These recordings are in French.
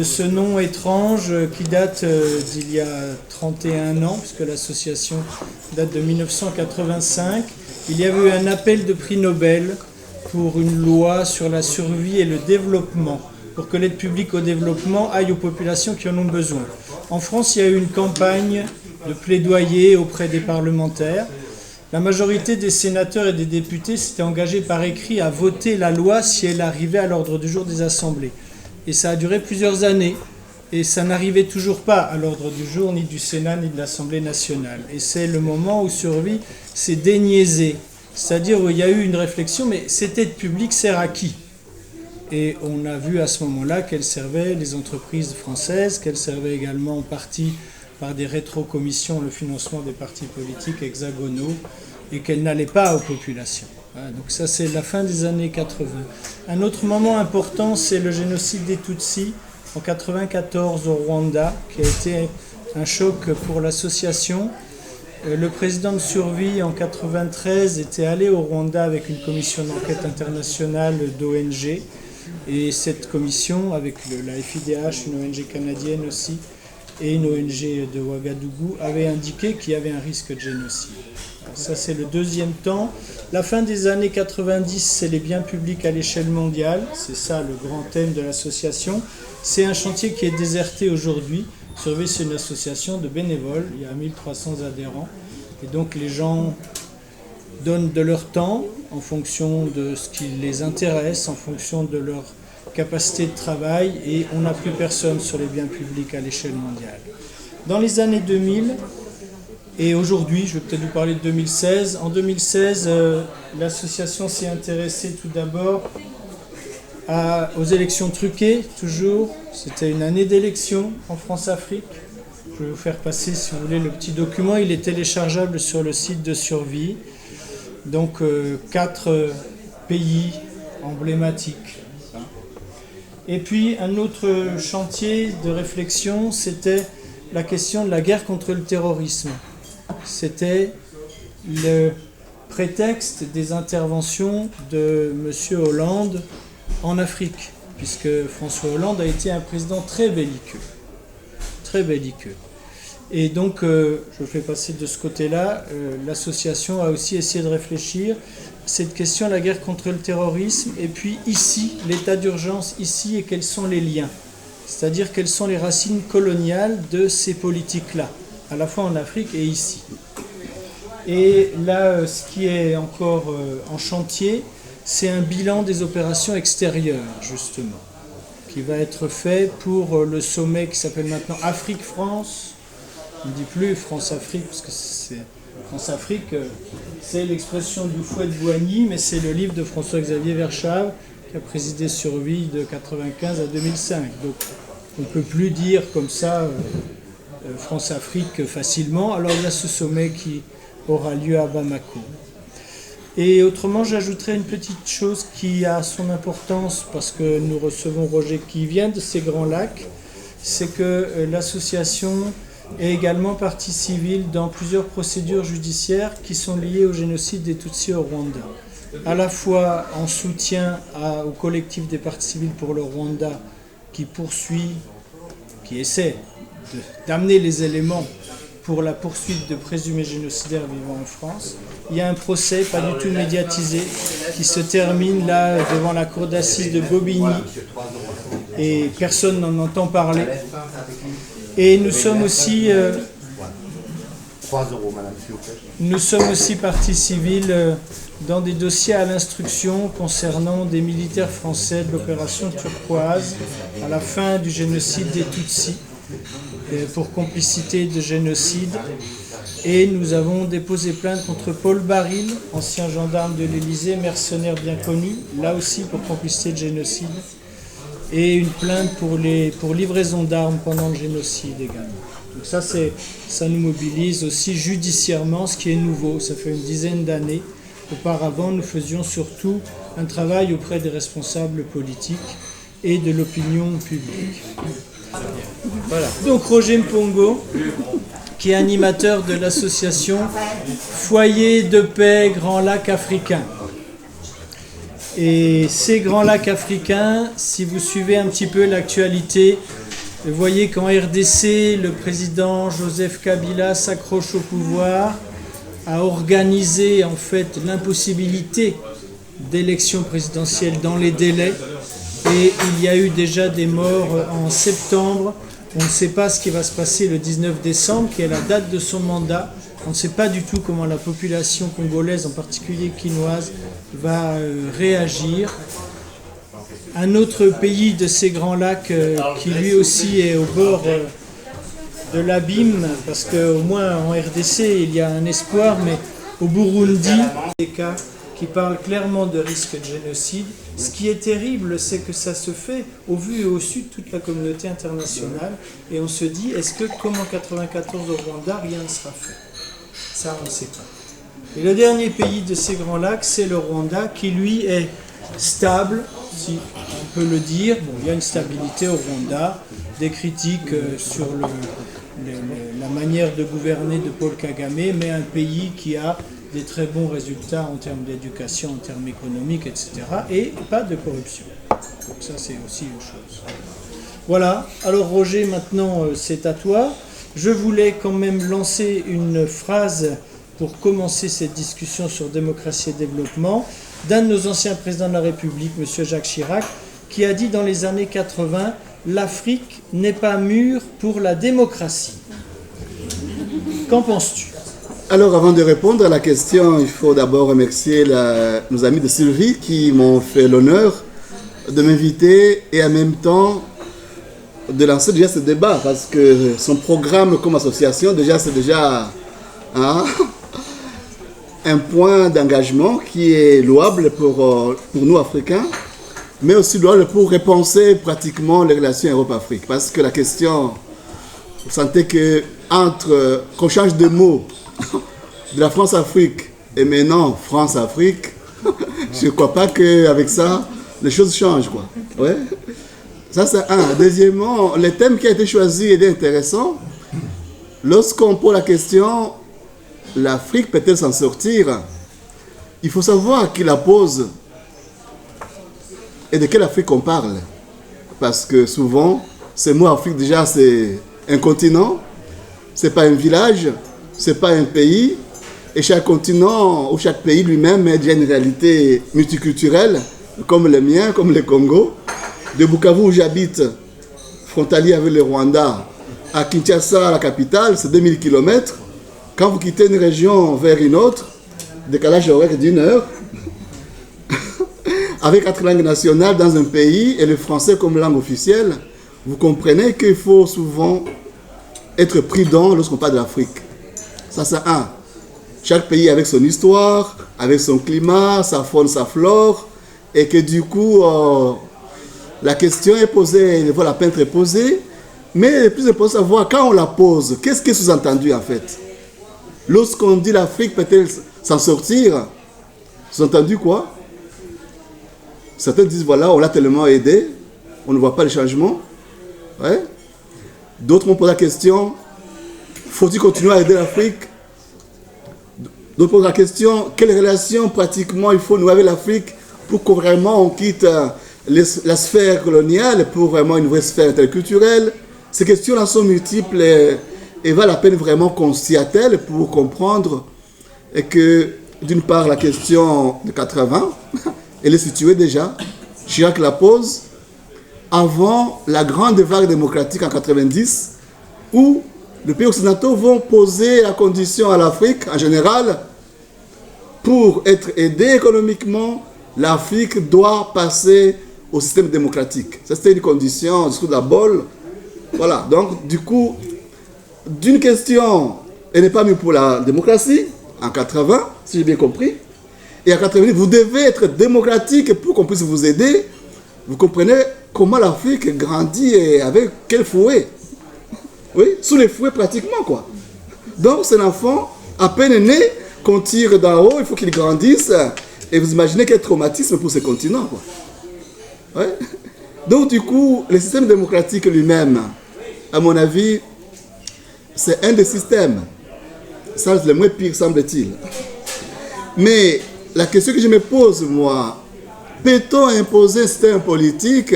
Ce nom étrange qui date d'il y a 31 ans, puisque l'association date de 1985. Il y avait eu un appel de prix Nobel pour une loi sur la survie et le développement, pour que l'aide publique au développement aille aux populations qui en ont besoin. En France, il y a eu une campagne de plaidoyer auprès des parlementaires. La majorité des sénateurs et des députés s'étaient engagés par écrit à voter la loi si elle arrivait à l'ordre du jour des assemblées. Et ça a duré plusieurs années. Et ça n'arrivait toujours pas à l'ordre du jour, ni du Sénat, ni de l'Assemblée nationale. Et c'est le moment où Survie s'est déniaisé. C'est-à-dire où il y a eu une réflexion, mais cette aide publique sert à qui? Et on a vu à ce moment-là qu'elle servait les entreprises françaises, qu'elle servait également en partie par des rétrocommissions le financement des partis politiques hexagonaux, et qu'elle n'allait pas aux populations. Donc ça, c'est la fin des années 80. Un autre moment important, c'est le génocide des Tutsis en 1994 au Rwanda, qui a été un choc pour l'association. Le président de Survie en 1993 était allé au Rwanda avec une commission d'enquête internationale d'ONG, et cette commission, avec la FIDH, une ONG canadienne aussi, et une ONG de Ouagadougou, avait indiqué qu'il y avait un risque de génocide. Alors ça, c'est le deuxième temps. La fin des années 90, c'est les biens publics à l'échelle mondiale. C'est ça le grand thème de l'association. C'est un chantier qui est déserté aujourd'hui. Survie, c'est une association de bénévoles. Il y a 1300 adhérents. Et donc, les gens donnent de leur temps en fonction de ce qui les intéresse, en fonction de leur capacité de travail, et on n'a plus personne sur les biens publics à l'échelle mondiale. Dans les années 2000, et aujourd'hui, je vais peut-être vous parler de 2016, en 2016, l'association s'est intéressée tout d'abord aux élections truquées, toujours. C'était une année d'élection en France-Afrique. Je vais vous faire passer, si vous voulez, le petit document. Il est téléchargeable sur le site de Survie. Donc, 4 pays emblématiques. Et puis, un autre chantier de réflexion, c'était la question de la guerre contre le terrorisme. C'était le prétexte des interventions de M. Hollande en Afrique, puisque François Hollande a été un président très belliqueux. Très belliqueux. Et donc, je fais passer de ce côté-là, l'association a aussi essayé de réfléchir à cette question, la guerre contre le terrorisme, et puis ici, l'état d'urgence ici, et quels sont les liens. C'est-à-dire quelles sont les racines coloniales de ces politiques-là, à la fois en Afrique et ici. Et là, ce qui est encore en chantier, c'est un bilan des opérations extérieures, justement, qui va être fait pour le sommet qui s'appelle maintenant Afrique-France. On ne dit plus France-Afrique, parce que c'est France-Afrique, c'est l'expression du fouet de Boigny, mais c'est le livre de François-Xavier Verschave qui a présidé Survie de 1995 à 2005. Donc on ne peut plus dire comme ça France-Afrique facilement. Alors il y a ce sommet qui aura lieu à Bamako. Et autrement, j'ajouterai une petite chose qui a son importance, parce que nous recevons Roger qui vient de ces Grands Lacs, c'est que l'association est également partie civile dans plusieurs procédures judiciaires qui sont liées au génocide des Tutsis au Rwanda. À la fois en soutien au collectif des parties civiles pour le Rwanda qui poursuit, qui essaie d'amener les éléments pour la poursuite de présumés génocidaires vivant en France. Il y a un procès pas du tout médiatisé qui se termine là devant la cour d'assises de Bobigny et personne n'en entend parler. Et nous sommes aussi, partie civile dans des dossiers à l'instruction concernant des militaires français de l'opération Turquoise à la fin du génocide des Tutsis pour complicité de génocide. Et nous avons déposé plainte contre Paul Baril, ancien gendarme de l'Élysée, mercenaire bien connu, là aussi pour complicité de génocide. Et une plainte pour livraison d'armes pendant le génocide également. Donc ça nous mobilise aussi judiciairement, ce qui est nouveau. Ça fait une dizaine d'années. Auparavant, nous faisions surtout un travail auprès des responsables politiques et de l'opinion publique. Voilà. Donc Roger Mpongo, qui est animateur de l'association Foyer de paix Grand Lac africain. Et ces grands lacs africains, si vous suivez un petit peu l'actualité, vous voyez qu'en RDC, le président Joseph Kabila s'accroche au pouvoir, a organisé en fait l'impossibilité d'élections présidentielles dans les délais. Et il y a eu déjà des morts en septembre. On ne sait pas ce qui va se passer le 19 décembre, qui est la date de son mandat. On ne sait pas du tout comment la population congolaise, en particulier quinoise, va réagir. Un autre pays de ces grands lacs qui lui aussi est au bord de l'abîme, parce qu'au moins en RDC il y a un espoir, mais au Burundi, des cas qui parlent clairement de risque de génocide. Ce qui est terrible, c'est que ça se fait au vu et au su de toute la communauté internationale, et on se dit, est-ce que comme en 1994 au Rwanda, rien ne sera fait? Ça, on ne sait pas. Et le dernier pays de ces grands lacs, c'est le Rwanda, qui lui est stable, si on peut le dire. Bon, il y a une stabilité au Rwanda, des critiques sur la manière de gouverner de Paul Kagame, mais un pays qui a des très bons résultats en termes d'éducation, en termes économiques, etc. Et pas de corruption. Donc ça, c'est aussi une chose. Voilà. Alors Roger, maintenant, c'est à toi. Je voulais quand même lancer une phrase pour commencer cette discussion sur démocratie et développement d'un de nos anciens présidents de la République, M. Jacques Chirac, qui a dit dans les années 80 « L'Afrique n'est pas mûre pour la démocratie ». Qu'en penses-tu ? Alors, avant de répondre à la question, il faut d'abord remercier nos amis de Sylvie qui m'ont fait l'honneur de m'inviter et en même temps de lancer déjà ce débat, parce que son programme comme association, c'est déjà un point d'engagement qui est louable pour nous Africains, mais aussi louable pour repenser pratiquement les relations Europe-Afrique. Parce que la question, vous sentez qu'on change de mots de la France-Afrique et maintenant France-Afrique, je ne crois pas qu'avec ça, les choses changent, quoi. Ouais. Ça, c'est un. Deuxièmement, le thème qui a été choisi est intéressant. Lorsqu'on pose la question, l'Afrique peut-elle s'en sortir? Il faut savoir qui la pose et de quelle Afrique on parle. Parce que souvent, ce mot Afrique, déjà, c'est un continent, c'est pas un village, c'est pas un pays. Et chaque continent ou chaque pays lui-même est déjà une réalité multiculturelle, comme le mien, comme le Congo. De Bukavu où j'habite, frontalier avec le Rwanda, à Kinshasa, la capitale, c'est 2000 km. Quand vous quittez une région vers une autre, décalage horaire d'1 heure, avec 4 langues nationales dans un pays et le français comme langue officielle, vous comprenez qu'il faut souvent être prudent lorsqu'on parle de l'Afrique. Ça, c'est un. Chaque pays avec son histoire, avec son climat, sa faune, sa flore, et que du coup, la question est posée, la peine est posée, mais le plus important, c'est de savoir quand on la pose, qu'est-ce qui est sous-entendu en fait? Lorsqu'on dit l'Afrique peut-elle s'en sortir, sous-entendu quoi? Certains disent voilà, on l'a tellement aidé, on ne voit pas le changement. Ouais. D'autres m'ont posé la question, faut-il continuer à aider l'Afrique? D'autres posent la question, quelle relation pratiquement il faut nouer avec l'Afrique pour que vraiment on quitte la sphère coloniale pour vraiment une vraie sphère interculturelle? Ces questions-là sont multiples et valent la peine vraiment qu'on s'y attelle pour comprendre et que, d'une part, la question de 80, elle est située déjà. Chirac la pose avant la grande vague démocratique en 90, où les pays occidentaux vont poser la condition à l'Afrique en général pour être aidé économiquement. L'Afrique doit passer au système démocratique. Ça, c'était une condition, du discours de la Bolle. Voilà, donc du coup, d'une question, elle n'est pas mise pour la démocratie, en 80, si j'ai bien compris, et en 90, vous devez être démocratique pour qu'on puisse vous aider. Vous comprenez comment l'Afrique grandit et avec quel fouet? Oui, sous les fouets pratiquement, quoi. Donc, c'est un enfant à peine né qu'on tire d'en haut, il faut qu'il grandisse. Et vous imaginez quel traumatisme pour ce continent, quoi. Ouais. Donc, du coup, le système démocratique lui-même, à mon avis, c'est un des systèmes. Ça, c'est le moins pire, semble-t-il. Mais la question que je me pose, moi, Peut-on imposer un système politique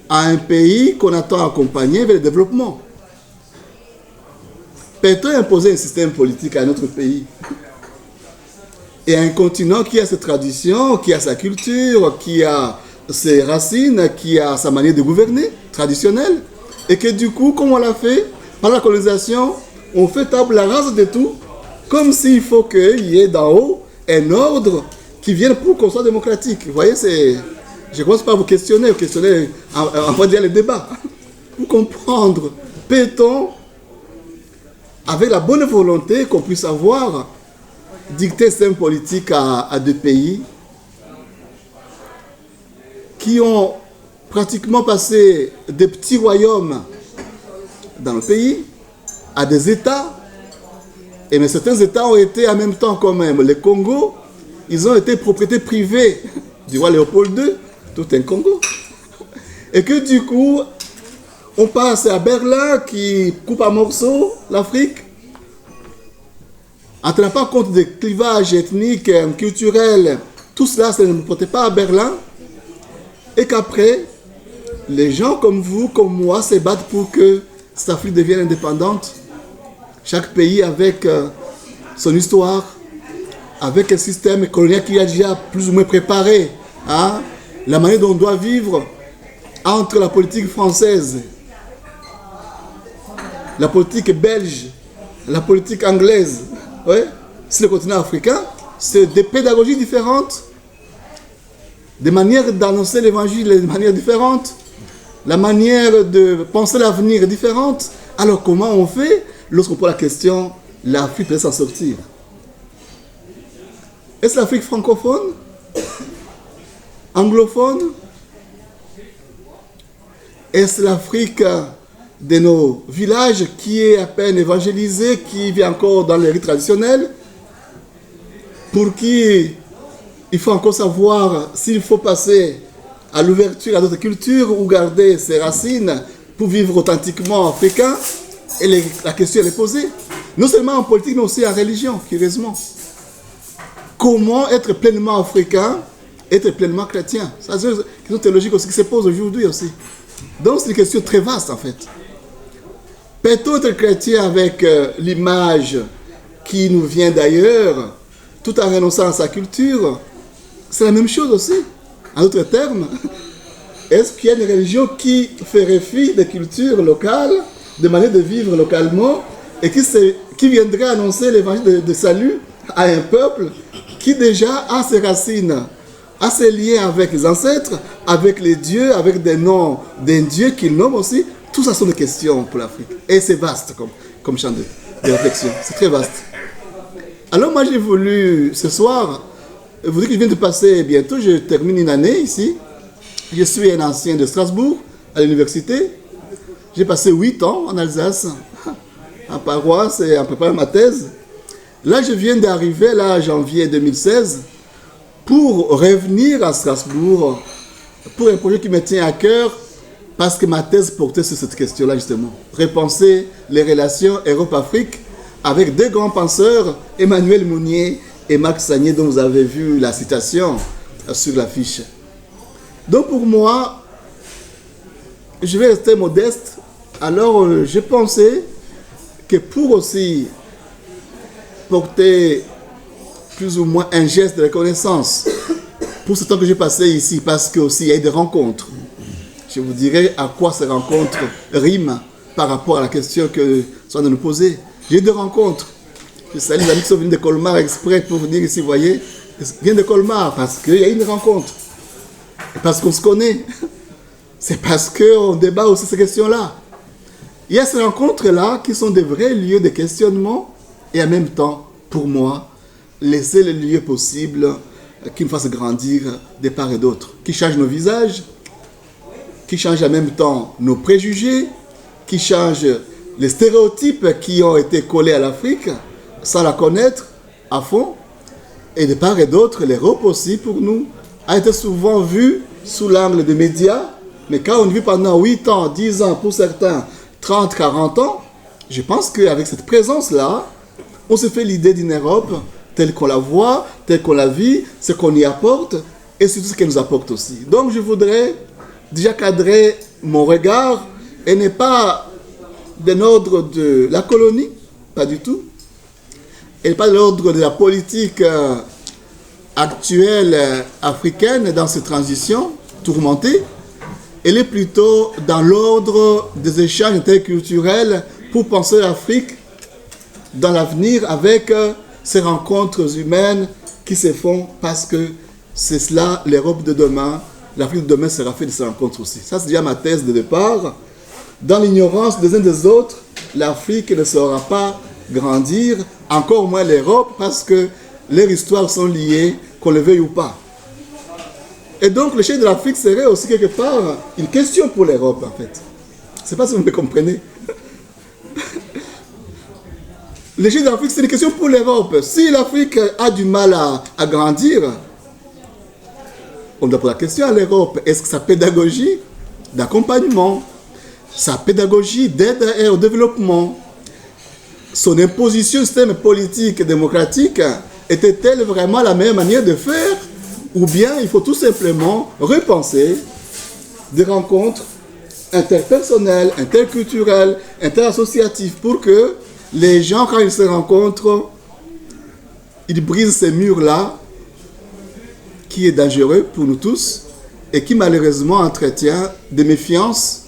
à un pays qu'on attend accompagner vers le développement? Peut-on imposer un système politique à notre pays? Et un continent qui a ses traditions, qui a sa culture, qui a ses racines, qui a sa manière de gouverner traditionnelle, et que du coup, comme on l'a fait par la colonisation, on fait table rase de tout, comme s'il faut qu'il y ait d'en haut un ordre qui vienne pour qu'on soit démocratique. Vous voyez, je commence par vous questionner en va dire les débats, pour comprendre, peut-on, avec la bonne volonté qu'on puisse avoir, dicter un système politique à deux pays qui ont pratiquement passé des petits royaumes dans le pays à des États, et mais certains États ont été en même temps quand même. Le Congo, ils ont été propriété privée du roi Léopold II, tout un Congo. Et que du coup, on passe à Berlin qui coupe à morceaux l'Afrique, en tenant pas compte des clivages ethniques, culturels, tout cela, ça ne portait pas à Berlin. Et qu'après, les gens comme vous, comme moi, se battent pour que cette Afrique devienne indépendante. Chaque pays avec son histoire, avec un système colonial qui a déjà plus ou moins préparé, hein, la manière dont on doit vivre entre la politique française, la politique belge, la politique anglaise. Ouais. C'est le continent africain, c'est des pédagogies différentes, des manières d'annoncer l'évangile de manière différente, la manière de penser l'avenir est différente. Alors comment on fait lorsqu'on pose la question, l'Afrique peut s'en sortir? Est-ce l'Afrique francophone? Anglophone? Est-ce l'Afrique de nos villages qui est à peine évangélisée, qui vit encore dans les rites traditionnels, pour qui il faut encore savoir s'il faut passer à l'ouverture à d'autres cultures ou garder ses racines pour vivre authentiquement africain? Et la question est posée, non seulement en politique, mais aussi en religion, curieusement. Comment être pleinement africain, être pleinement chrétien? C'est une question théologique aussi qui se pose aujourd'hui aussi. Donc c'est une question très vaste en fait. Peut-on être chrétien avec l'image qui nous vient d'ailleurs, tout en renonçant à sa culture? C'est la même chose aussi. En d'autres termes, est-ce qu'il y a une religion qui ferait fi des cultures locales, de manière de vivre localement, et qui viendrait annoncer l'évangile de salut à un peuple qui déjà a ses racines, a ses liens avec les ancêtres, avec les dieux, avec des noms d'un dieu qu'il nomme aussi? Tout ça sont des questions pour l'Afrique. Et c'est vaste comme champ de réflexion. C'est très vaste. Alors moi j'ai voulu ce soir vous dire que je viens de passer bientôt, je termine une année ici. Je suis un ancien de Strasbourg à l'université. J'ai passé 8 ans en Alsace, en paroisse et en préparant ma thèse. Là je viens d'arriver, là janvier 2016, pour revenir à Strasbourg pour un projet qui me tient à cœur. Parce que ma thèse portait sur cette question-là, justement. Repenser les relations Europe-Afrique avec deux grands penseurs, Emmanuel Mounier et Marc Sagné, dont vous avez vu la citation sur l'affiche. Donc pour moi, je vais rester modeste. Alors j'ai pensé que pour aussi porter plus ou moins un geste de reconnaissance pour ce temps que j'ai passé ici, parce que aussi il y a eu des rencontres. Je vous dirai à quoi ces rencontres riment par rapport à la question que sont de nous poser. J'ai eu des rencontres. Je salue les amis qui sont venus de Colmar exprès pour venir ici, vous voyez. Ils viennent de Colmar parce qu'il y a eu une rencontre. Et parce qu'on se connaît. C'est parce qu'on débat aussi ces questions-là. Il y a ces rencontres-là qui sont des vrais lieux de questionnement et en même temps, pour moi, laisser les lieux possibles qui nous fassent grandir de part et d'autre, qui changent nos visages, qui changent en même temps nos préjugés, qui changent les stéréotypes qui ont été collés à l'Afrique sans la connaître à fond. Et de part et d'autre, l'Europe aussi, pour nous, a été souvent vue sous l'angle des médias. Mais quand on vit pendant 8 ans, 10 ans, pour certains, 30, 40 ans, je pense qu'avec cette présence-là, on se fait l'idée d'une Europe telle qu'on la voit, telle qu'on la vit, ce qu'on y apporte. et surtout ce qu'elle nous apporte aussi. Donc je voudrais déjà cadrer mon regard et n'est pas d'un ordre de la colonie, pas du tout, et pas de l'ordre de la politique actuelle africaine dans ces transitions tourmentées. Elle est plutôt dans l'ordre des échanges interculturels pour penser l'Afrique dans l'avenir avec ces rencontres humaines qui se font parce que c'est cela l'Europe de demain, l'Afrique de demain sera faite de ces rencontres aussi. Ça, c'est déjà ma thèse de départ. Dans l'ignorance des uns des autres, l'Afrique ne saura pas grandir, encore moins l'Europe, parce que leurs histoires sont liées, qu'on le veuille ou pas. Et donc, le chef de l'Afrique serait aussi quelque part une question pour l'Europe, en fait. Je ne sais pas si vous me comprenez. Le chef de l'Afrique, c'est une question pour l'Europe. Si l'Afrique a du mal à grandir, on doit poser la question à l'Europe. Est-ce que sa pédagogie d'accompagnement, sa pédagogie d'aide au développement, son imposition au système politique et démocratique, était-elle vraiment la meilleure manière de faire? Ou bien il faut tout simplement repenser des rencontres interpersonnelles, interculturelles, interassociatives pour que les gens, quand ils se rencontrent, ils brisent ces murs-là qui est dangereux pour nous tous et qui malheureusement entretient des méfiances,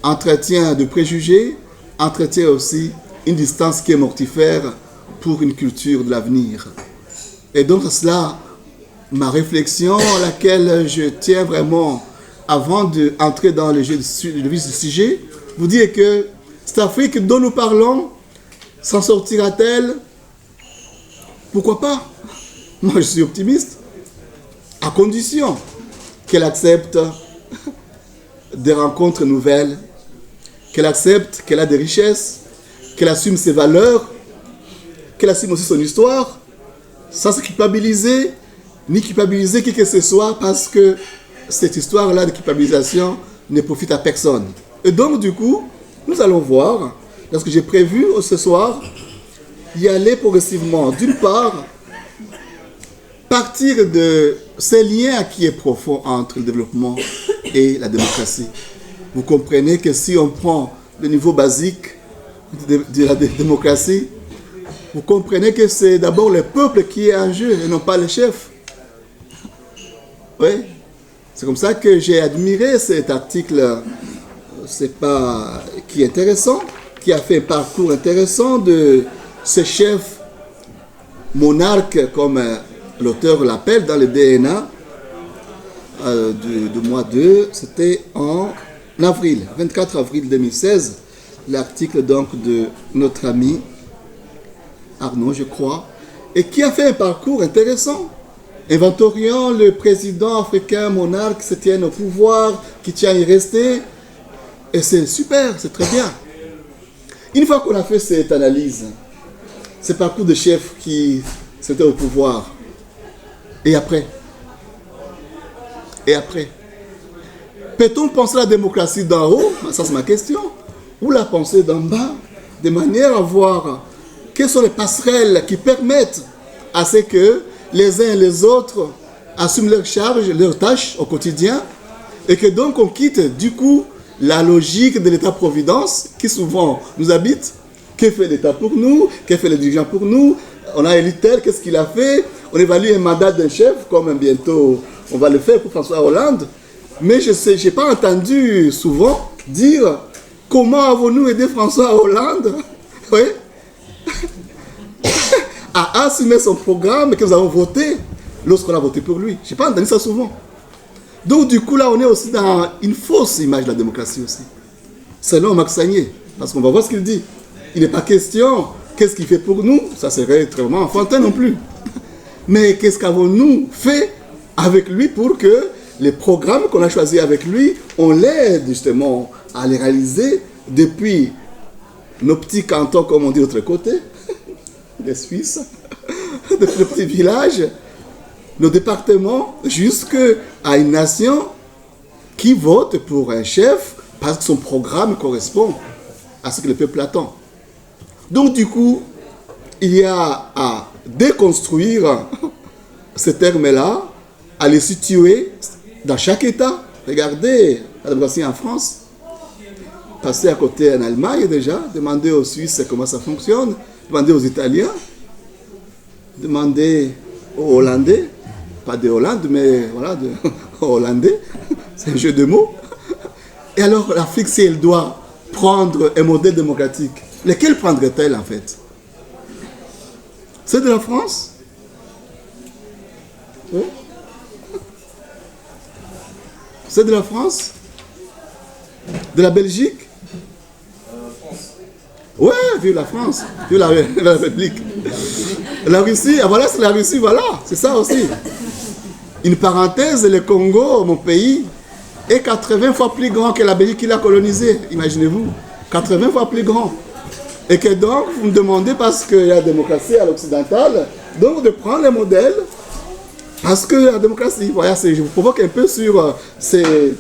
entretient de préjugés, entretient aussi une distance qui est mortifère pour une culture de l'avenir. Et donc c'est cela ma réflexion à laquelle je tiens vraiment, avant d'entrer dans le vif du sujet, vous dire que cette Afrique dont nous parlons, s'en sortira-t-elle? Pourquoi pas? Moi je suis optimiste, à condition qu'elle accepte des rencontres nouvelles, qu'elle accepte qu'elle a des richesses, qu'elle assume ses valeurs, qu'elle assume aussi son histoire, sans se culpabiliser, ni culpabiliser qui que ce soit, parce que cette histoire-là de culpabilisation ne profite à personne. Et donc, du coup, nous allons voir, dans ce que j'ai prévu ce soir, y aller progressivement. D'une part, partir de ces liens qui est profond entre le développement et la démocratie. Vous comprenez que si on prend le niveau basique de la démocratie, vous comprenez que c'est d'abord le peuple qui est en jeu et non pas le chef. Oui, c'est comme ça que j'ai admiré cet article, qui est intéressant, qui a fait un parcours intéressant de ce chef monarque, comme l'auteur l'appelle dans le DNA, du mois 2, c'était en avril, 24 avril 2016, l'article donc de notre ami Arnaud, je crois, et qui a fait un parcours intéressant, inventoriant le président africain monarque qui se tient au pouvoir, qui tient à y rester, et c'est super, c'est très bien. Une fois qu'on a fait cette analyse, ce parcours de chef qui s'était au pouvoir, et après, peut-on penser la démocratie d'en haut? Ça c'est ma question. Ou la penser d'en bas, de manière à voir quelles sont les passerelles qui permettent à ce que les uns et les autres assument leurs charges, leurs tâches au quotidien, et que donc on quitte du coup la logique de l'État-providence qui souvent nous habite. Que fait l'État pour nous? Que fait le dirigeant pour nous? On a élu tel, qu'est-ce qu'il a fait? On évalue un mandat d'un chef, comme bientôt on va le faire pour François Hollande. Mais je n'ai pas entendu souvent dire comment avons-nous aidé François Hollande, oui, à assumer son programme que nous avons voté lorsqu'on a voté pour lui. Je n'ai pas entendu ça souvent. Donc du coup là on est aussi dans une fausse image de la démocratie aussi. Selon Max Sagnier, parce qu'on va voir ce qu'il dit. Il n'est pas question, qu'est-ce qu'il fait pour nous? Ça serait vraiment enfantin non plus. Mais qu'est-ce qu'avons-nous fait avec lui pour que les programmes qu'on a choisis avec lui, on l'aide justement à les réaliser depuis nos petits cantons, comme on dit de l'autre côté, les Suisses, depuis nos petits villages, nos départements, jusqu'à une nation qui vote pour un chef parce que son programme correspond à ce que le peuple attend. Donc du coup, il y a à déconstruire ces termes-là à les situer dans chaque État. Regardez la démocratie en France. Passez à côté en Allemagne déjà. Demandez aux Suisses comment ça fonctionne. Demandez aux Italiens. Demandez aux Hollandais. Pas de Hollande, mais voilà, aux Hollandais. C'est un jeu de mots. Et alors, l'Afrique, si elle doit prendre un modèle démocratique, lequel prendrait-elle en fait? C'est de la France? Oui. C'est de la France? De la Belgique? France. Ouais, vive la France, vive la République. La Russie, ah voilà, c'est la Russie, voilà, c'est ça aussi. Une parenthèse, le Congo, mon pays, est 80 fois plus grand que la Belgique qui l'a colonisé, imaginez-vous. 80 fois plus grand. Et que donc, vous me demandez, parce qu'il y a la démocratie à l'occidentale, donc de prendre les modèles, parce que la démocratie, voilà, je vous provoque un peu sur ces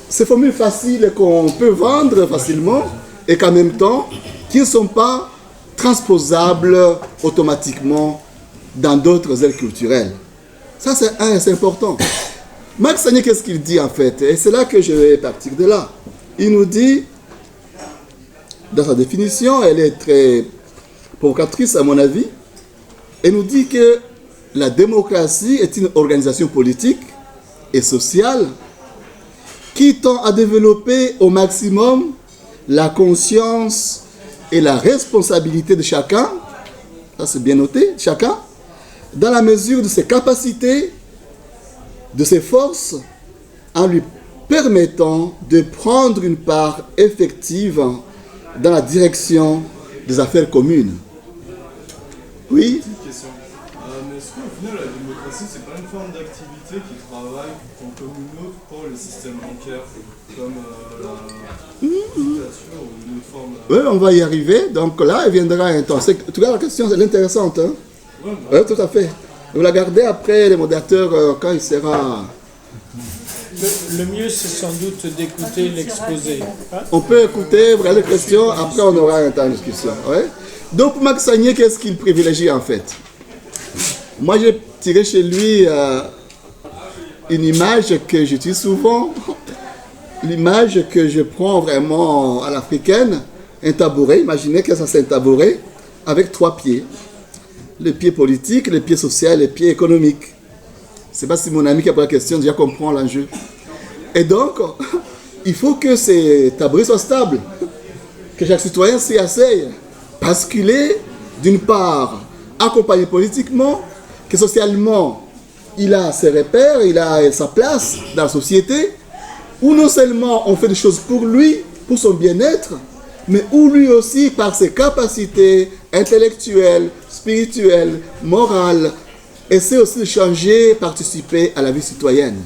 formules faciles qu'on peut vendre facilement, et qu'en même temps, qui ne sont pas transposables automatiquement dans d'autres aires culturelles. Ça, c'est important. Max Sagné, qu'est-ce qu'il dit en fait? Et c'est là que je vais partir de là. Il nous dit, dans sa définition, elle est très provocatrice à mon avis, elle nous dit que la démocratie est une organisation politique et sociale qui tend à développer au maximum la conscience et la responsabilité de chacun, ça c'est bien noté, chacun, dans la mesure de ses capacités, de ses forces, en lui permettant de prendre une part effective dans la direction des affaires communes. Oui? Petite question. Mais est-ce qu'au final, la démocratie, c'est pas une forme d'activité qui travaille comme une autre pour le système bancaire, comme la dictature ou une autre forme... Oui, on va y arriver. Donc là, il viendra un temps. Tu vois, la question, elle est intéressante. Hein? Oui, tout à fait. Vous la gardez après, les modérateurs, quand il sera... Le mieux, c'est sans doute d'écouter l'exposé. Hein? On peut écouter, regarder les questions, après on aura un temps de discussion. Ouais? Donc, pour Max Sagné, qu'est-ce qu'il privilégie en fait? Moi, j'ai tiré chez lui une image que j'utilise souvent, l'image que je prends vraiment à l'africaine, un tabouret. Imaginez que ça c'est un tabouret avec 3 pieds. Le pied politique, le pied social et le pied économique. Je ne sais pas si mon ami qui a posé la question déjà comprend l'enjeu. Et donc, il faut que ces tabourets soient stables, que chaque citoyen s'y asseye, parce qu'il est, d'une part, accompagné politiquement, que socialement, il a ses repères, il a sa place dans la société, où non seulement on fait des choses pour lui, pour son bien-être, mais où lui aussi, par ses capacités intellectuelles, spirituelles, morales, essaie aussi de changer, participer à la vie citoyenne.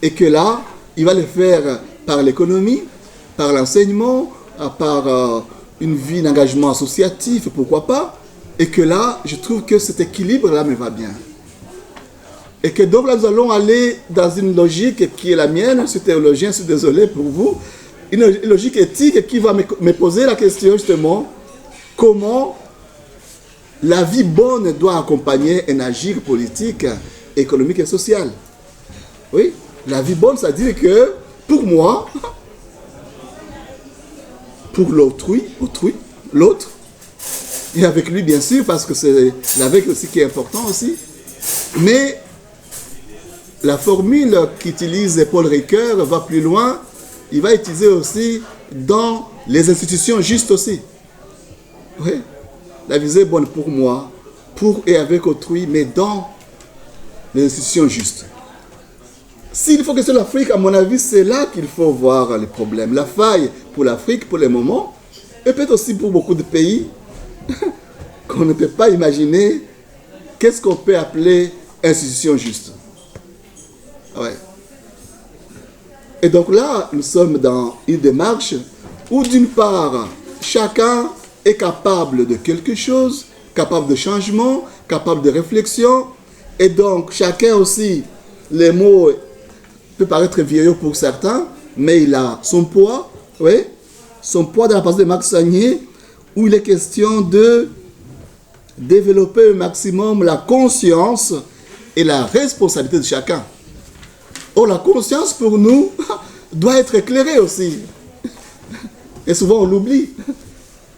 Et que là, il va le faire par l'économie, par l'enseignement, par une vie d'engagement associatif, pourquoi pas. Et que là, je trouve que cet équilibre-là me va bien. Et que donc là, nous allons aller dans une logique qui est la mienne. Je suis théologien, je suis désolé pour vous. Une logique éthique qui va me poser la question justement, comment la vie bonne doit accompagner un agir politique, économique et social. Oui, la vie bonne, ça dit que pour moi, pour l'autrui, l'autre, et avec lui bien sûr, parce que c'est l'avec aussi qui est important aussi, mais la formule qu'utilise Paul Ricoeur va plus loin, il va utiliser aussi dans les institutions justes aussi. Oui. La visée est bonne pour moi, pour et avec autrui, mais dans les institutions justes. S'il faut que c'est l'Afrique, à mon avis, c'est là qu'il faut voir les problèmes. La faille pour l'Afrique, pour le moment, et peut-être aussi pour beaucoup de pays, qu'on ne peut pas imaginer qu'est-ce qu'on peut appeler institution juste. Ouais. Et donc là, nous sommes dans une démarche où, d'une part, chacun est capable de quelque chose, capable de changement, capable de réflexion, et donc chacun aussi, les mots peut paraître vieillot pour certains, mais il a son poids, oui, son poids dans la pensée de Max Sagné, où il est question de développer au maximum la conscience est la responsabilité de chacun. Or, la conscience pour nous doit être éclairée aussi. Et souvent, on l'oublie.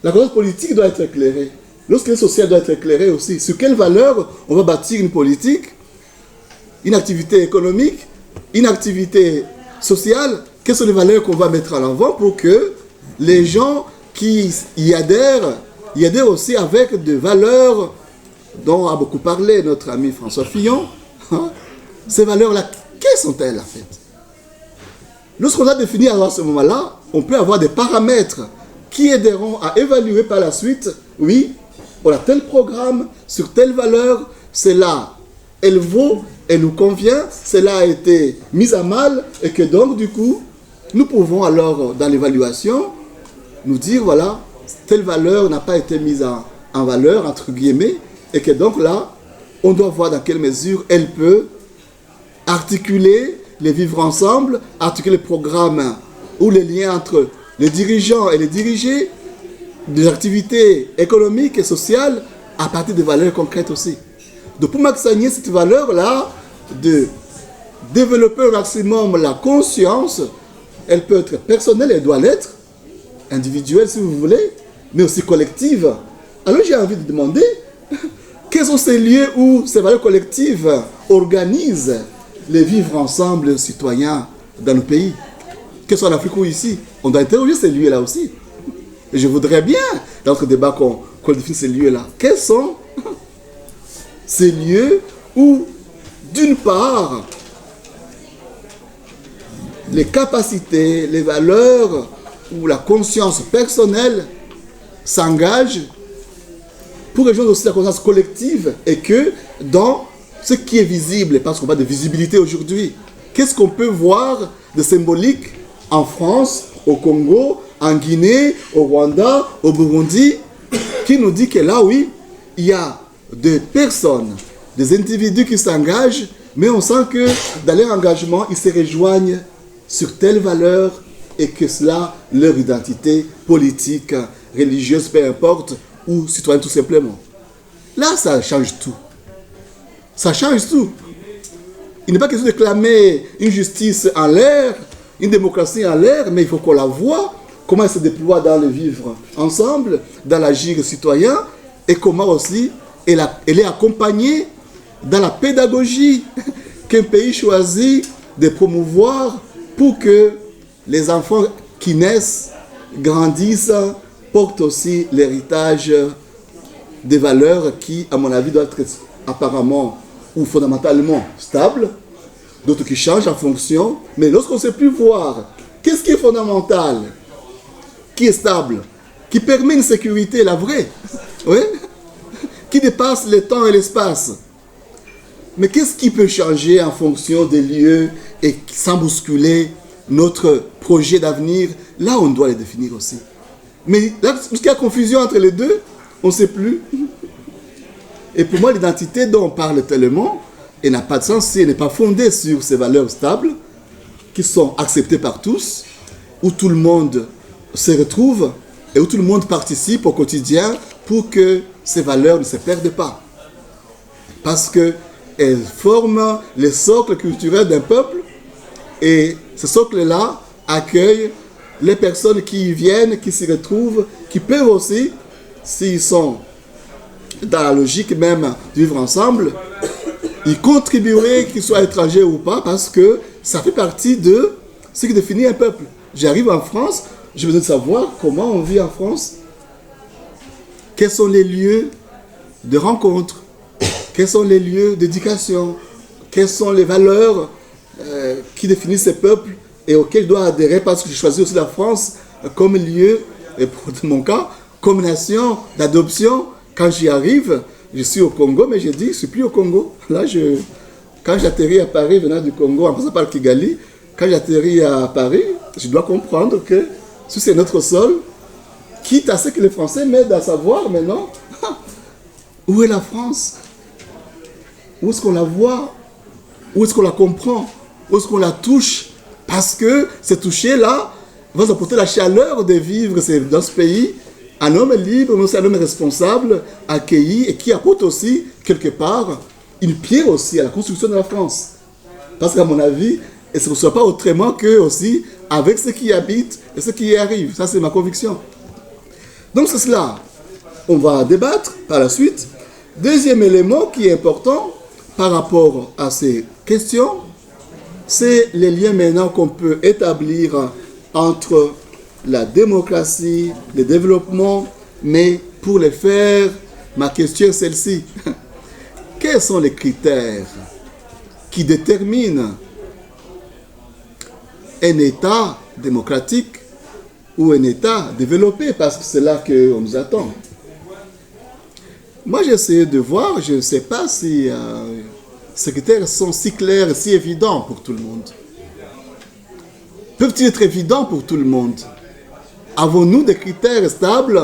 La conscience politique doit être éclairée. Lorsqu'elle est sociale, doit être éclairée aussi. Sur quelles valeurs on va bâtir une politique, une activité économique, une activité sociale. Quelles sont les valeurs qu'on va mettre en avant pour que les gens qui y adhèrent aussi avec des valeurs dont a beaucoup parlé notre ami François Fillon. Ces valeurs-là, quelles sont-elles en fait? Lorsqu'on a défini à ce moment-là, on peut avoir des paramètres qui aideront à évaluer par la suite, oui, on a tel programme, sur telle valeur, cela, elle vaut, elle nous convient, cela a été mis à mal, et que donc, du coup, nous pouvons alors, dans l'évaluation, nous dire, voilà, telle valeur n'a pas été mise en valeur, entre guillemets, et que donc là, on doit voir dans quelle mesure elle peut articuler les vivre ensemble, articuler les programmes ou les liens entre les dirigeants et les dirigés, des activités économiques et sociales à partir de valeurs concrètes aussi. Donc pour m'accompagner cette valeur-là, de développer au maximum la conscience, elle peut être personnelle, elle doit l'être, individuelle si vous voulez, mais aussi collective. Alors j'ai envie de demander, quels sont ces lieux où ces valeurs collectives organisent les vivre ensemble citoyens dans le pays? Que ce soit en Afrique ou ici, on doit interroger ces lieux-là aussi. Et je voudrais bien, dans notre débat, qu'on définisse ces lieux-là. Quels sont ces lieux où, d'une part, les capacités, les valeurs ou la conscience personnelle s'engagent pour rejoindre aussi la conscience collective, et que dans ce qui est visible, parce qu'on parle de visibilité aujourd'hui, qu'est-ce qu'on peut voir de symbolique en France, au Congo, en Guinée, au Rwanda, au Burundi, qui nous dit que là, oui, il y a des personnes, des individus qui s'engagent, mais on sent que dans leur engagement, ils se rejoignent sur telle valeur, et que cela, leur identité politique, religieuse, peu importe, ou citoyenne tout simplement. Là, ça change tout. Ça change tout. Il n'est pas question de clamer une justice en l'air, une démocratie en l'air, mais il faut qu'on la voie, comment elle se déploie dans le vivre ensemble, dans l'agir citoyen, et comment aussi elle est accompagnée dans la pédagogie qu'un pays choisit de promouvoir pour que les enfants qui naissent, grandissent, portent aussi l'héritage des valeurs qui, à mon avis, doivent être apparemment ou fondamentalement stables, d'autres qui changent en fonction. Mais lorsqu'on ne sait plus voir qu'est-ce qui est fondamental, qui est stable, qui permet une sécurité, la vraie, oui, qui dépasse le temps et l'espace. Mais qu'est-ce qui peut changer en fonction des lieux et sans bousculer notre projet d'avenir? Là, on doit les définir aussi. Mais là, parce qu'il y a confusion entre les deux, on ne sait plus. Et pour moi, l'identité dont on parle tellement, elle n'a pas de sens si elle n'est pas fondée sur ces valeurs stables, qui sont acceptées par tous, où tout le monde se retrouve et où tout le monde participe au quotidien pour que ces valeurs ne se perdent pas. Parce qu'elles forment les socles culturels d'un peuple, et ce socle-là accueille les personnes qui y viennent, qui s'y retrouvent, qui peuvent aussi, s'ils sont dans la logique même de vivre ensemble, y contribuer, qu'ils soient étrangers ou pas, parce que ça fait partie de ce qui définit un peuple. J'arrive en France, j'ai besoin de savoir comment on vit en France, quels sont les lieux de rencontre, quels sont les lieux d'éducation, quelles sont les valeurs qui définissent ces peuples et auxquels je dois adhérer, parce que j'ai choisi aussi la France comme lieu, et pour mon cas, comme nation d'adoption. Quand j'y arrive, je suis au Congo, mais je dis, je ne suis plus au Congo. Là, quand j'atterris à Paris, venant du Congo, en passant par Kigali, quand j'atterris à Paris, je dois comprendre que si c'est notre sol, quitte à ce que les Français m'aident à savoir maintenant, où est la France? Où est-ce qu'on la voit? Où est-ce qu'on la comprend? Où est-ce qu'on la touche? Parce que ces touchés-là vont apporter la chaleur de vivre dans ce pays, un homme libre, mais aussi un homme responsable, accueilli, et qui apporte aussi, quelque part, une pierre aussi à la construction de la France. Parce qu'à mon avis, et ce ne soit pas autrement que aussi avec ceux qui y habitent et ceux qui y arrivent. Ça, c'est ma conviction. Donc, c'est cela. On va débattre par la suite. Deuxième élément qui est important par rapport à ces questions, c'est les liens maintenant qu'on peut établir entre la démocratie, le développement, mais pour les faire, ma question est celle-ci. Quels sont les critères qui déterminent un État démocratique ou un État développé, parce que c'est là qu'on nous attend. Moi, j'ai essayé de voir, je ne sais pas si ces critères sont si clairs, si évidents pour tout le monde. Peuvent-ils être évidents pour tout le monde? Avons-nous des critères stables,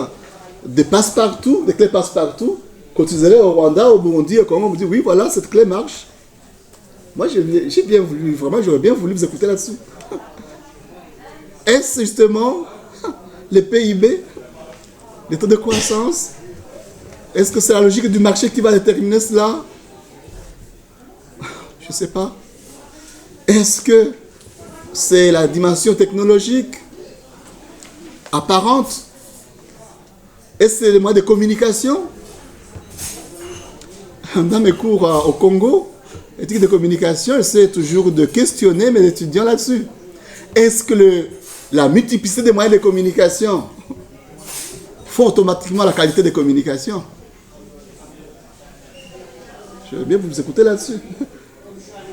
des passe-partout, des clés passe-partout? Quand vous allez au Rwanda, au Burundi, au Congo, on vous dit oui, voilà, cette clé marche. Moi, j'ai bien voulu, vraiment, j'aurais bien voulu vous écouter là-dessus. Est-ce justement le PIB, les taux de croissance? Est-ce que c'est la logique du marché qui va déterminer cela? Je ne sais pas. Est-ce que c'est la dimension technologique apparente? Est-ce que c'est les moyens de communication? Dans mes cours au Congo, éthique de communication, j'essaie toujours de questionner mes étudiants là-dessus. Est-ce que la multiplicité des moyens de communication font automatiquement la qualité de communication? Je veux bien vous écouter là-dessus.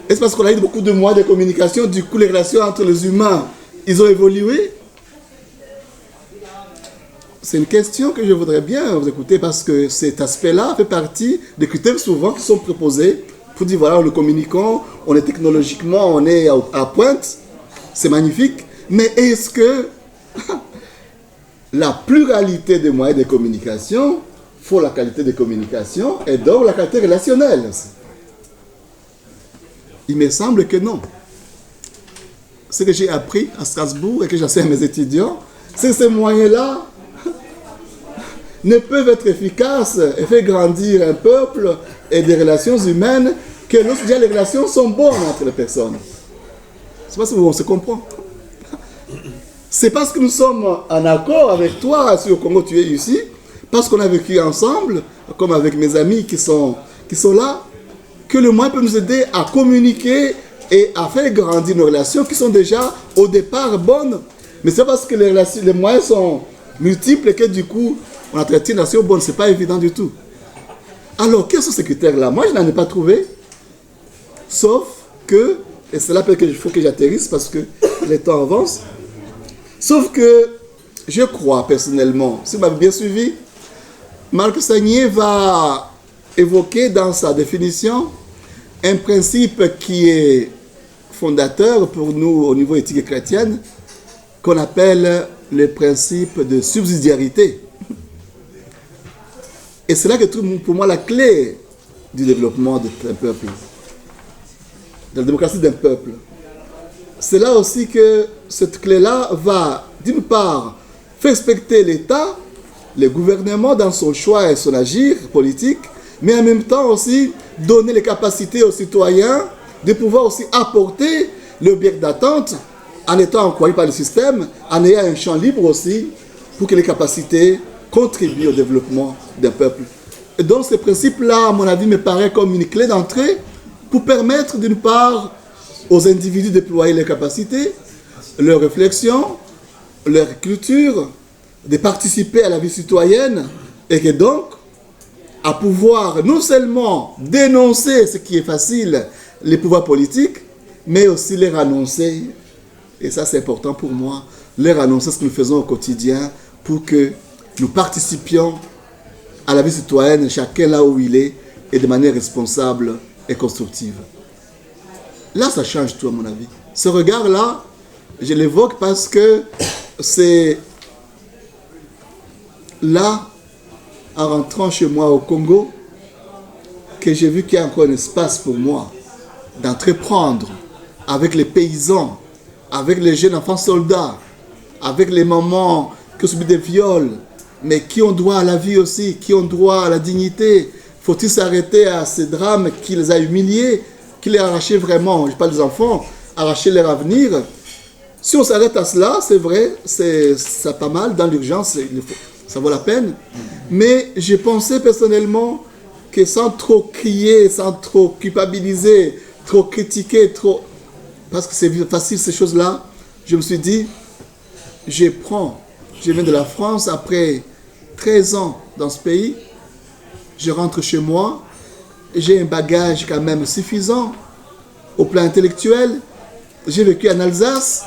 Est-ce parce qu'on a eu beaucoup de moyens de communication, du coup les relations entre les humains, ils ont évolué? C'est une question que je voudrais bien vous écouter parce que cet aspect-là fait partie des critères souvent qui sont proposés pour dire voilà, nous communiquons, on est technologiquement, on est à pointe, c'est magnifique, mais est-ce que la pluralité des moyens de communication faut la qualité de communication et donc la qualité relationnelle? Il me semble que non. Ce que j'ai appris à Strasbourg et que j'enseigne à mes étudiants, c'est que ces moyens-là ne peuvent être efficaces et faire grandir un peuple et des relations humaines que lorsque les relations sont bonnes entre les personnes. Je ne sais pas si on se comprend. C'est parce que nous sommes en accord avec toi, si au Congo tu es ici, parce qu'on a vécu ensemble, comme avec mes amis qui sont là, que le moyen peut nous aider à communiquer et à faire grandir nos relations qui sont déjà au départ bonnes. Mais c'est parce que les moyens sont multiples et que du coup, on entretient une relation bonne. Ce n'est pas évident du tout. Alors, quels sont ces critères-là? Moi, je n'en ai pas trouvé. Sauf que, et c'est là qu'il faut que j'atterrisse parce que le temps avance. Sauf que, je crois personnellement, si vous m'avez bien suivi, Marc Sagnier va évoquer dans sa définition un principe qui est fondateur pour nous au niveau éthique et chrétienne, qu'on appelle le principe de subsidiarité. Et c'est là que trouve pour moi la clé du développement d'un peuple, de la démocratie d'un peuple. C'est là aussi que cette clé-là va, d'une part, faire respecter l'État, le gouvernement dans son choix et son agir politique, mais en même temps aussi donner les capacités aux citoyens de pouvoir aussi apporter l'objet d'attente en étant encouragé par le système, en ayant un champ libre aussi pour que les capacités contribuent au développement d'un peuple. Et donc ce principe-là, à mon avis, me paraît comme une clé d'entrée pour permettre d'une part aux individus de déployer leurs capacités, leurs réflexions, leur culture, de participer à la vie citoyenne et que donc à pouvoir non seulement dénoncer ce qui est facile, les pouvoirs politiques, mais aussi leur annoncer, et ça c'est important pour moi, leur annoncer ce que nous faisons au quotidien pour que nous participions à la vie citoyenne, chacun là où il est, et de manière responsable et constructive. Là, ça change tout à mon avis. Ce regard-là, je l'évoque parce que c'est là, en rentrant chez moi au Congo, que j'ai vu qu'il y a encore un espace pour moi d'entreprendre avec les paysans, avec les jeunes enfants soldats, avec les mamans qui ont subi des viols, mais qui ont droit à la vie aussi, qui ont droit à la dignité, Faut-il s'arrêter à ces drames qui les a humiliés, qui les a arrachés vraiment, je parle des enfants, arracher leur avenir? Si on s'arrête à cela, c'est vrai, ça pas mal, dans l'urgence, ça vaut la peine. Mais j'ai pensé personnellement que sans trop crier, sans trop culpabiliser, trop critiquer, parce que c'est facile ces choses-là, je me suis dit, je viens de la France après 13 ans dans ce pays, je rentre chez moi, j'ai un bagage quand même suffisant au plan intellectuel, j'ai vécu en Alsace,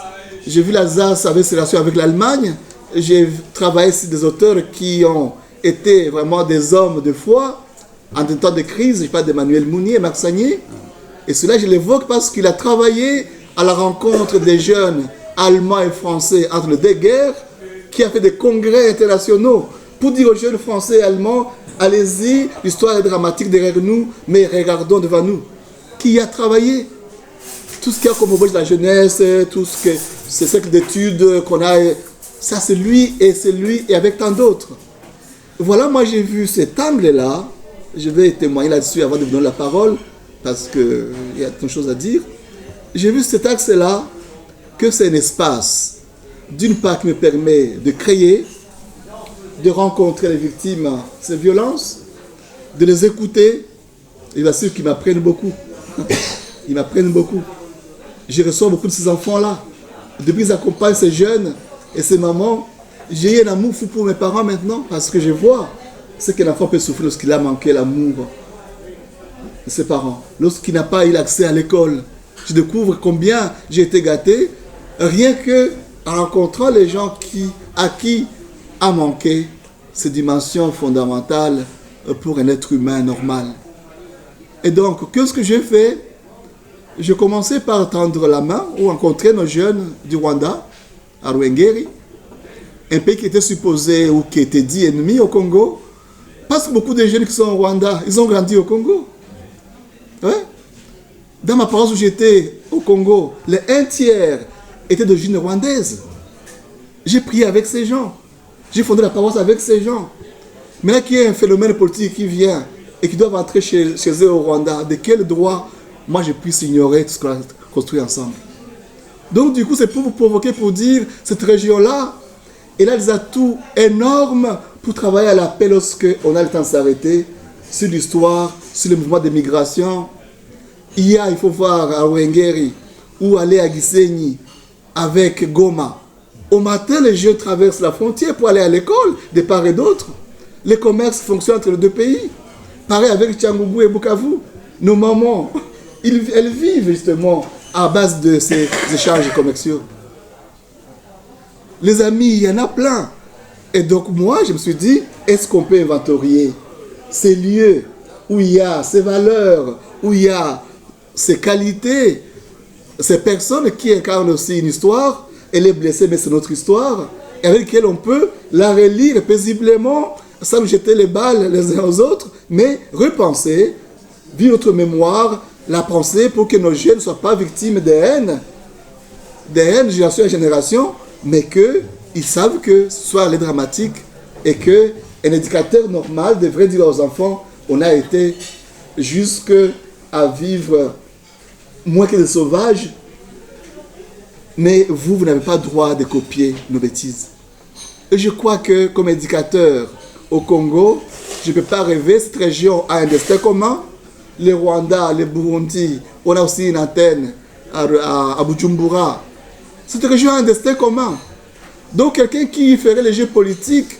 j'ai vu l'Alsace avec ses relations avec l'Allemagne, j'ai travaillé sur des auteurs qui ont été vraiment des hommes de foi en des temps de crise, je parle d'Emmanuel Mounier, Marc Sagnier, et cela je l'évoque parce qu'il a travaillé à la rencontre des jeunes Allemands et Français entre les deux guerres, qui a fait des congrès internationaux pour dire aux jeunes Français et Allemands, allez-y, l'histoire est dramatique derrière nous, mais regardons devant nous. Qui a travaillé? Tout ce qu'il y a comme objet de la jeunesse, tout ce que ces cercles d'études qu'on a, ça c'est lui et avec tant d'autres. Voilà, moi j'ai vu cet angle-là, je vais témoigner là-dessus avant de vous donner la parole, parce qu'il y a tant de choses à dire. J'ai vu cet axe-là, que c'est un espace, d'une part qui me permet de créer, de rencontrer les victimes de ces violences, de les écouter, et bien sûr qu'ils m'apprennent beaucoup. Ils m'apprennent beaucoup. Je reçois beaucoup de ces enfants-là. Depuis qu'ils accompagnent ces jeunes et ces mamans, j'ai eu un amour fou pour mes parents maintenant, parce que je vois ce qu'un enfant peut souffrir lorsqu'il a manqué l'amour de ses parents, lorsqu'il n'a pas eu l'accès à l'école. Je découvre combien j'ai été gâté, rien que en rencontrant les gens à qui a manqué ces dimensions fondamentales pour un être humain normal. Et donc, qu'est-ce que j'ai fait? J'ai commencé par tendre la main ou rencontrer nos jeunes du Rwanda, à Ruengeri, un pays qui était supposé ou qui était dit ennemi au Congo, parce que beaucoup de jeunes qui sont au Rwanda, ils ont grandi au Congo. Ouais. Dans ma paroisse où j'étais au Congo, les 1/3 étaient d'origine rwandaise. J'ai prié avec ces gens. J'ai fondé la paroisse avec ces gens. Mais là qu'il y a un phénomène politique qui vient et qui doivent entrer chez eux au Rwanda, de quel droit moi je puisse ignorer tout ce qu'on a construit ensemble? Donc du coup c'est pour vous provoquer, pour dire cette région-là, elle a des atouts énormes pour travailler à la paix lorsqu'on a le temps de s'arrêter sur l'histoire, sur le mouvement de migration. Il faut voir à Ruengeri ou aller à Gisenyi avec Goma. Au matin, les jeunes traversent la frontière pour aller à l'école, de part et d'autre. Les commerces fonctionnent entre les deux pays. Pareil avec Tchangougou et Bukavu. Nos mamans, elles vivent justement à base de ces échanges commerciaux. Les amis, il y en a plein. Et donc moi, je me suis dit, est-ce qu'on peut inventorier ces lieux où il y a ces valeurs, où il y a ces qualités, ces personnes qui incarnent aussi une histoire, elle est blessée, mais c'est notre histoire, et avec laquelle on peut la relire paisiblement, sans nous jeter les balles les uns aux autres, mais repenser, vivre notre mémoire, la penser pour que nos jeunes ne soient pas victimes de haine, génération à génération, mais qu'ils savent que ce soit les dramatiques et qu'un éducateur normal devrait dire aux enfants, on a été jusqu'à vivre moins que des sauvages, mais vous n'avez pas le droit de copier nos bêtises. Et je crois que comme éducateur au Congo, je ne peux pas rêver, cette région a un destin commun. Le Rwanda, le Burundi, on a aussi une antenne à Bujumbura. Cette région a un destin commun. Donc quelqu'un qui ferait le jeu politique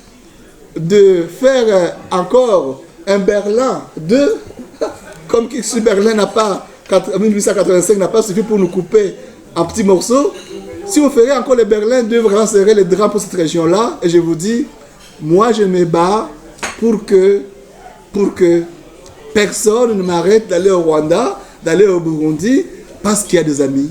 de faire encore un Berlin 2, comme si Berlin n'a pas, en 1885 n'a pas suffi pour nous couper en petits morceaux, si on ferait encore le Berlin 2, vraiment serait le drame pour cette région-là. Et je vous dis, moi je me bats pour que personne ne m'arrête d'aller au Rwanda, d'aller au Burundi, parce qu'il y a des amis,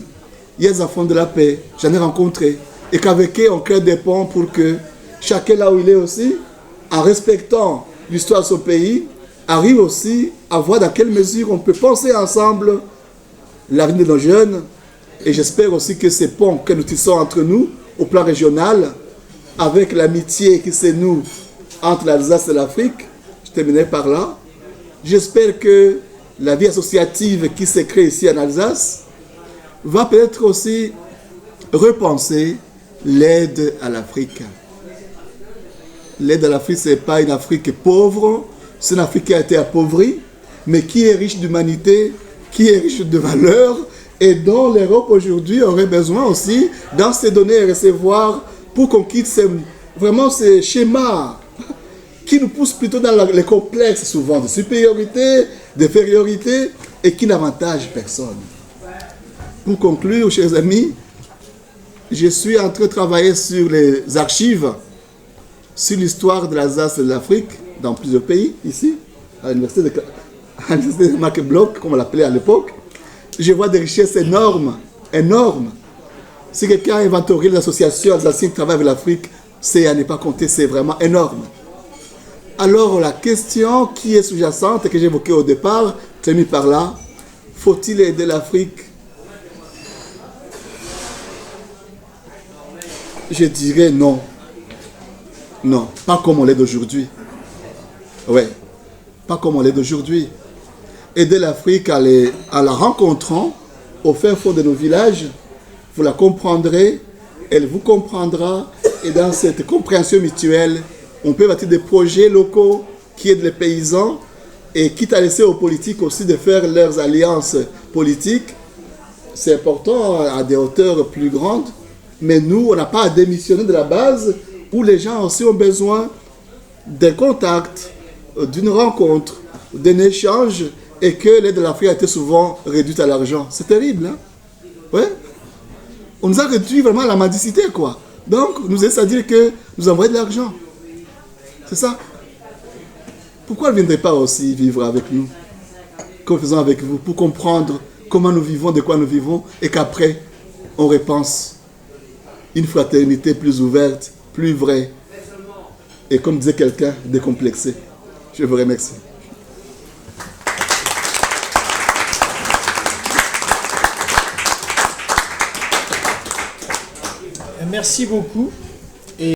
il y a des enfants de la paix, j'en ai rencontré, et qu'avec eux on crée des ponts pour que chacun là où il est aussi, en respectant l'histoire de son pays, arrive aussi à voir dans quelle mesure on peut penser ensemble l'avenir de nos jeunes. Et j'espère aussi que ces ponts que nous tissons entre nous, au plan régional, avec l'amitié qui se noue entre l'Alsace et l'Afrique, je terminerai par là, j'espère que la vie associative qui s'est créée ici en Alsace va peut-être aussi repenser l'aide à l'Afrique. L'aide à l'Afrique, ce n'est pas une Afrique pauvre, c'est une Afrique qui a été appauvrie, mais qui est riche d'humanité, qui est riche de valeurs, et dont l'Europe aujourd'hui aurait besoin aussi, dans ces données et recevoir, pour qu'on quitte vraiment ces schémas qui nous poussent plutôt dans les complexes souvent de supériorité, d'infériorité, et qui n'avantagent personne. Pour conclure, chers amis, je suis en train de travailler sur les archives, sur l'histoire de l'Alsace et de l'Afrique, dans plusieurs pays, ici, à l'université de Marc Bloch, comme on l'appelait à l'époque. Je vois des richesses énormes, énormes. Si quelqu'un a inventorié les associations alsaciennes qui travaillent avec l'Afrique, c'est à ne pas compter, c'est vraiment énorme. Alors la question qui est sous-jacente et que j'évoquais au départ, termine par là, faut-il aider l'Afrique? Je dirais non. Non, pas comme on l'aide aujourd'hui. Ouais, pas comme on l'aide aujourd'hui. Aider l'Afrique en la rencontrant au fin fond de nos villages, vous la comprendrez, elle vous comprendra, et dans cette compréhension mutuelle, on peut bâtir des projets locaux qui aident les paysans, et quitte à laisser aux politiques aussi de faire leurs alliances politiques, c'est important à des hauteurs plus grandes, mais nous, on n'a pas à démissionner de la base, où les gens aussi ont besoin d'un contact, d'une rencontre, d'un échange, et que l'aide de l'Afrique a été souvent réduite à l'argent. C'est terrible, hein? Ouais. On nous a réduit vraiment à la mendicité, quoi. Donc, nous est à dire que nous envoyons de l'argent. C'est ça. Pourquoi ne viendrait pas aussi vivre avec nous, comme faisons avec vous, pour comprendre comment nous vivons, de quoi nous vivons, et qu'après, on repense une fraternité plus ouverte, plus vraie, et comme disait quelqu'un, décomplexée. Je vous remercie. Merci beaucoup.